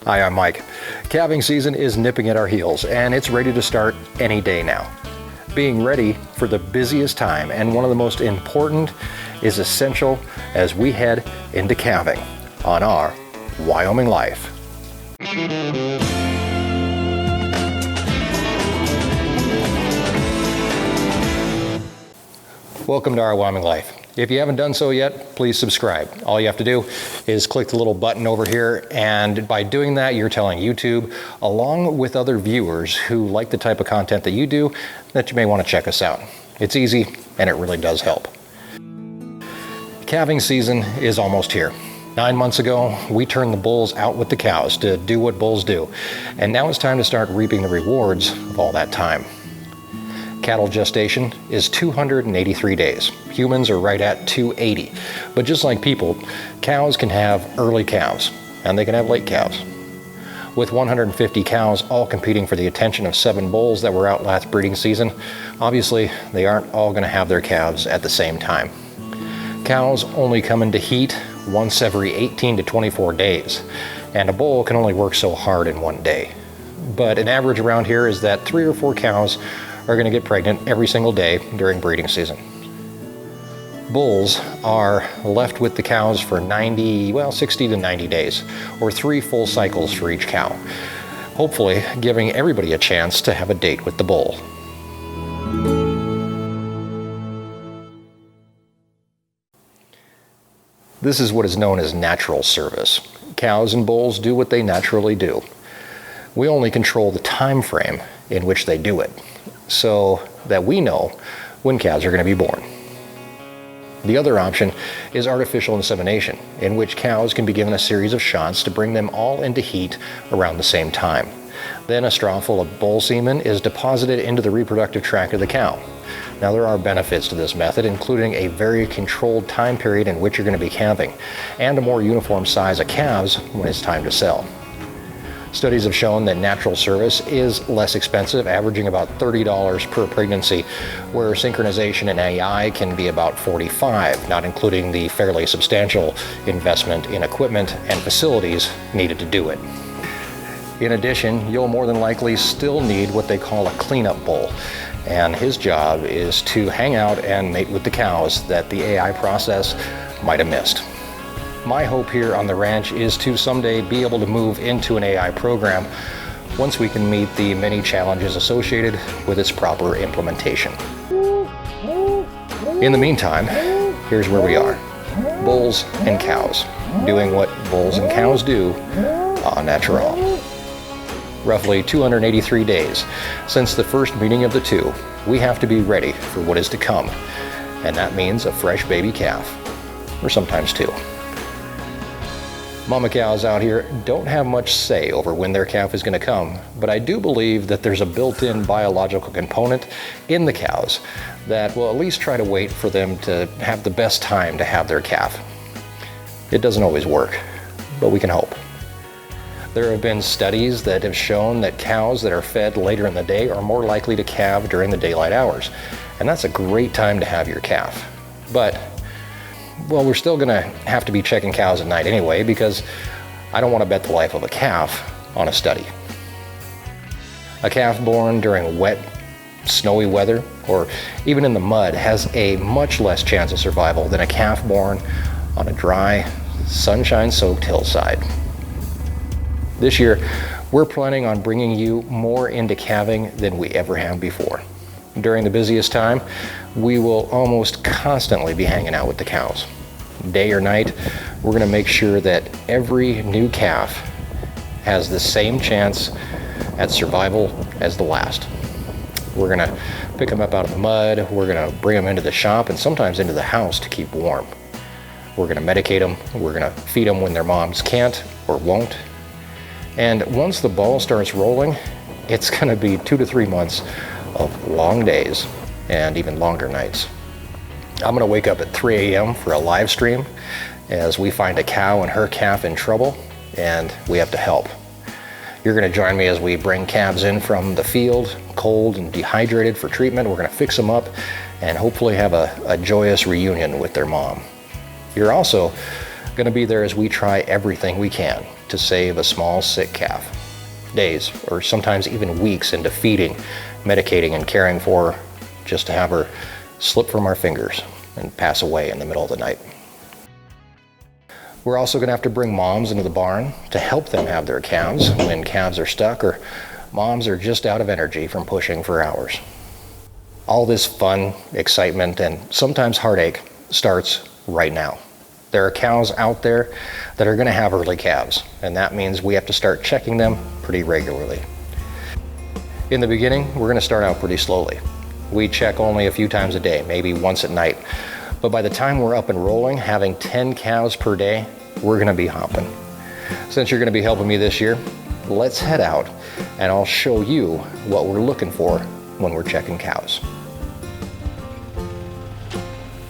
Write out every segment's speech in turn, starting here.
Hi, I'm Mike. Calving season is nipping at our heels, and it's ready to start any day now. Being ready for the busiest time and one of the most important is essential as we head into calving on our Wyoming Life. Welcome to our Wyoming Life. If you haven't done so yet, please subscribe. All you have to do is click the little button over here, and by doing that, you're telling YouTube, along with other viewers who like the type of content that you do, that you may want to check us out. It's easy, and it really does help. Calving season is almost here. 9 months ago, we turned the bulls out with the cows to do what bulls do, and now it's time to start reaping the rewards of all that time. Cattle gestation is 283 days. Humans are right at 280. But just like people, cows can have early calves, and they can have late calves. With 150 cows all competing for the attention of 7 bulls that were out last breeding season, obviously they aren't all going to have their calves at the same time. Cows only come into heat once every 18 to 24 days, and a bull can only work so hard in one day. But an average around here is that 3 or 4 cows are going to get pregnant every single day during breeding season. Bulls are left with the cows for 60 to 90 days, or 3 full cycles for each cow, hopefully giving everybody a chance to have a date with the bull. This is what is known as natural service. Cows and bulls do what they naturally do. We only control the time frame in which they do it, so that we know when calves are going to be born. The other option is artificial insemination, in which cows can be given a series of shots to bring them all into heat around the same time. Then a straw full of bull semen is deposited into the reproductive tract of the cow. Now, there are benefits to this method, including a very controlled time period in which you're going to be calving, and a more uniform size of calves when it's time to sell. Studies have shown that natural service is less expensive, averaging about $30 per pregnancy, where synchronization and AI can be about $45, not including the fairly substantial investment in equipment and facilities needed to do it. In addition, you'll more than likely still need what they call a cleanup bull, and his job is to hang out and mate with the cows that the AI process might have missed. My hope here on the ranch is to someday be able to move into an AI program once we can meet the many challenges associated with its proper implementation. In the meantime, here's where we are. Bulls and cows, doing what bulls and cows do au natural. Roughly 283 days since the first meeting of the two, we have to be ready for what is to come, and that means a fresh baby calf, or sometimes 2. Mama cows out here don't have much say over when their calf is going to come, but I do believe that there's a built-in biological component in the cows that will at least try to wait for them to have the best time to have their calf. It doesn't always work, but we can hope. There have been studies that have shown that cows that are fed later in the day are more likely to calve during the daylight hours, and that's a great time to have your calf. But well, we're still going to have to be checking cows at night anyway, because I don't want to bet the life of a calf on a study. A calf born during wet, snowy weather, or even in the mud, has a much less chance of survival than a calf born on a dry, sunshine-soaked hillside. This year, we're planning on bringing you more into calving than we ever have before. During the busiest time, we will almost constantly be hanging out with the cows. Day or night, we're going to make sure that every new calf has the same chance at survival as the last. We're going to pick them up out of the mud, we're going to bring them into the shop, and sometimes into the house to keep warm. We're going to medicate them, we're going to feed them when their moms can't or won't. And once the ball starts rolling, it's going to be 2 to 3 months of long days and even longer nights. I'm going to wake up at 3 a.m. for a live stream as we find a cow and her calf in trouble, and we have to help. You're going to join me as we bring calves in from the field, cold and dehydrated for treatment. We're going to fix them up and hopefully have a joyous reunion with their mom. You're also going to be there as we try everything we can to save a small sick calf. Days, or sometimes even weeks into feeding, medicating, and caring for her, just to have her slip from our fingers and pass away in the middle of the night. We're also going to have to bring moms into the barn to help them have their calves when calves are stuck or moms are just out of energy from pushing for hours. All this fun, excitement, and sometimes heartache starts right now. There are cows out there that are going to have early calves, and that means we have to start checking them pretty regularly. In the beginning, we're going to start out pretty slowly. We check only a few times a day, maybe once at night. But by the time we're up and rolling, having 10 cows per day, we're going to be hopping. Since you're going to be helping me this year, let's head out and I'll show you what we're looking for when we're checking cows.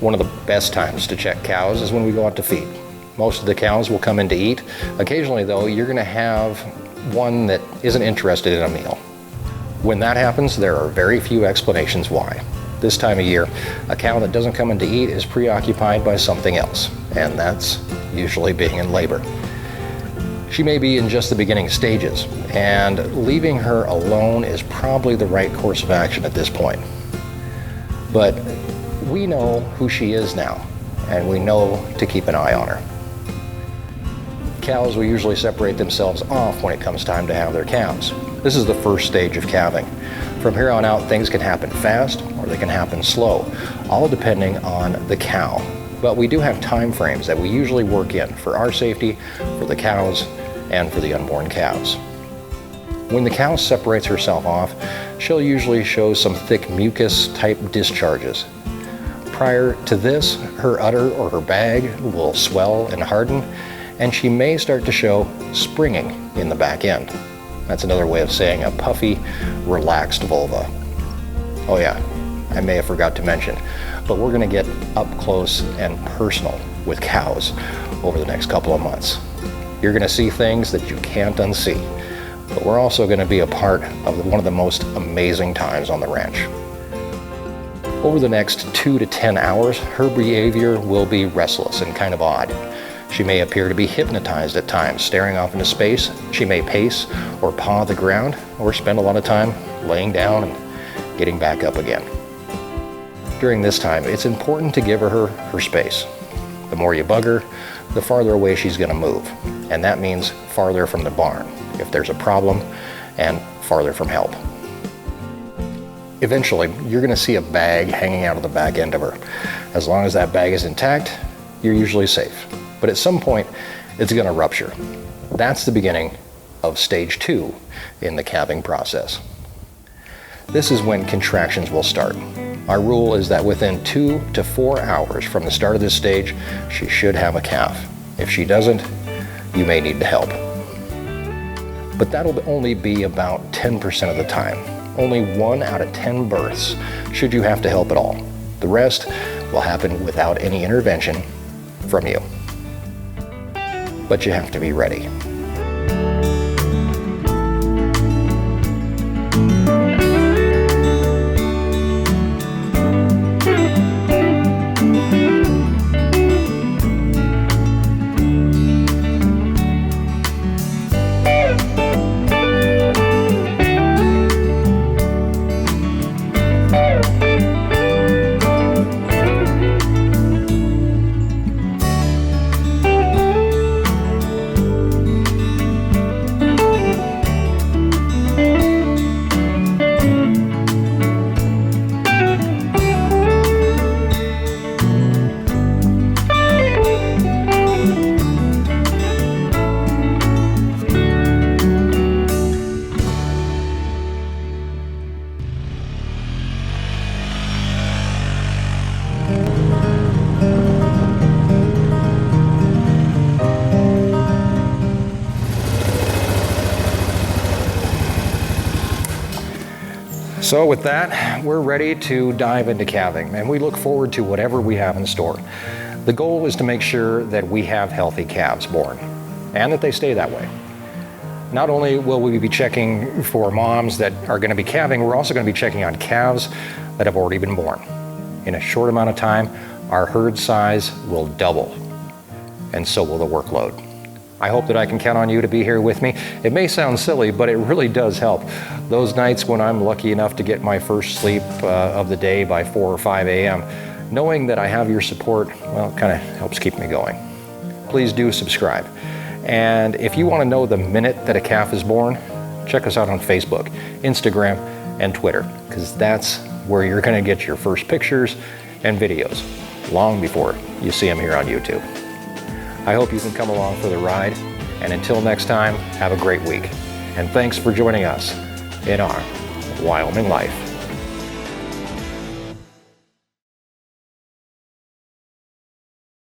One of the best times to check cows is when we go out to feed. Most of the cows will come in to eat. Occasionally though, you're going to have one that isn't interested in a meal. When that happens, there are very few explanations why. This time of year, a cow that doesn't come in to eat is preoccupied by something else, and that's usually being in labor. She may be in just the beginning stages, and leaving her alone is probably the right course of action at this point. But we know who she is now, and we know to keep an eye on her. Cows will usually separate themselves off when it comes time to have their calves. This is the first stage of calving. From here on out, things can happen fast or they can happen slow, all depending on the cow. But we do have time frames that we usually work in for our safety, for the cows, and for the unborn calves. When the cow separates herself off, she'll usually show some thick mucus-type discharges. Prior to this, her udder or her bag will swell and harden, and she may start to show springing in the back end. That's another way of saying a puffy, relaxed vulva. Oh yeah, I may have forgot to mention, but we're going to get up close and personal with cows over the next couple of months. You're going to see things that you can't unsee, but we're also going to be a part of one of the most amazing times on the ranch. Over the next 2 to 10 hours, her behavior will be restless and kind of odd. She may appear to be hypnotized at times, staring off into space. She may pace or paw the ground or spend a lot of time laying down and getting back up again. During this time, it's important to give her space. The more you bug her, the farther away she's going to move. And that means farther from the barn if there's a problem and farther from help. Eventually, you're going to see a bag hanging out of the back end of her. As long as that bag is intact, you're usually safe. But at some point, it's going to rupture. That's the beginning of stage 2 in the calving process. This is when contractions will start. Our rule is that within 2 to 4 hours from the start of this stage, she should have a calf. If she doesn't, you may need to help. But that'll only be about 10% of the time. Only 1 out of 10 births should you have to help at all. The rest will happen without any intervention from you. But you have to be ready. So with that, we're ready to dive into calving, and we look forward to whatever we have in store. The goal is to make sure that we have healthy calves born, and that they stay that way. Not only will we be checking for moms that are going to be calving, we're also going to be checking on calves that have already been born. In a short amount of time, our herd size will double, and so will the workload. I hope that I can count on you to be here with me. It may sound silly, but it really does help. Those nights when I'm lucky enough to get my first sleep of the day by 4 or 5 a.m., knowing that I have your support, well, kind of helps keep me going. Please do subscribe. And if you want to know the minute that a calf is born, check us out on Facebook, Instagram, and Twitter, because that's where you're going to get your first pictures and videos long before you see them here on YouTube. I hope you can come along for the ride, and until next time, have a great week. And thanks for joining us in our Wyoming Life.